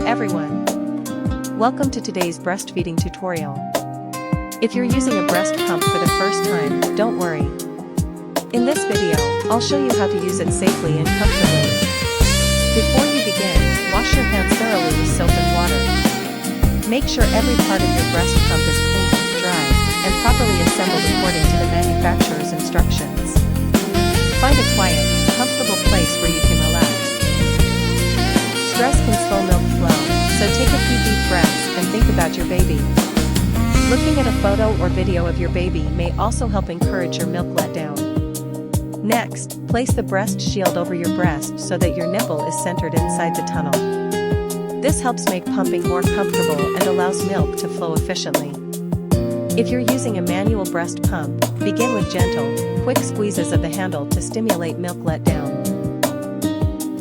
everyone! Welcome to today's breastfeeding tutorial. If you're using a breast pump for the first time, don't worry. In this video, I'll show you how to use it safely and comfortably. Before you begin, wash your hands thoroughly with soap and water. Make sure every part of your breast pump is clean, dry, and properly assembled according to the manufacturer's instructions. Find a quiet, comfortable place where you can relax. Stress can slow milk flow, so take a few deep breaths and think about your baby. Looking at a photo or video of your baby may also help encourage your milk letdown. Next, place the breast shield over your breast so that your nipple is centered inside the tunnel. This helps make pumping more comfortable and allows milk to flow efficiently. If you're using a manual breast pump, begin with gentle, quick squeezes of the handle to stimulate milk letdown.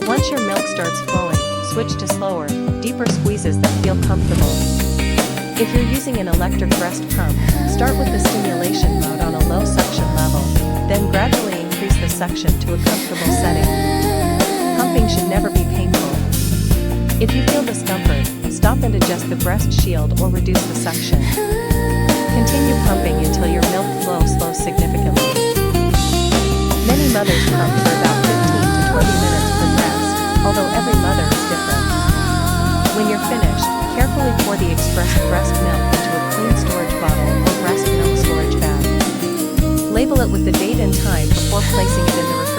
Once your milk starts flowing, switch to slower, deeper squeezes that feel comfortable. If you're using an electric breast pump, start with the stimulation mode on a low suction level, then gradually increase the suction to a comfortable setting. Pumping should never be painful. If you feel discomfort, stop and adjust the breast shield or reduce the suction. Continue pumping until your milk flow slows significantly. Many mothers pump for about 15 to 20 minutes per breast, although every mother is different. When you're finished, carefully pour the expressed breast milk into a clean storage bottle or breast milk storage bag. Label it with the date and time before placing it in the refrigerator.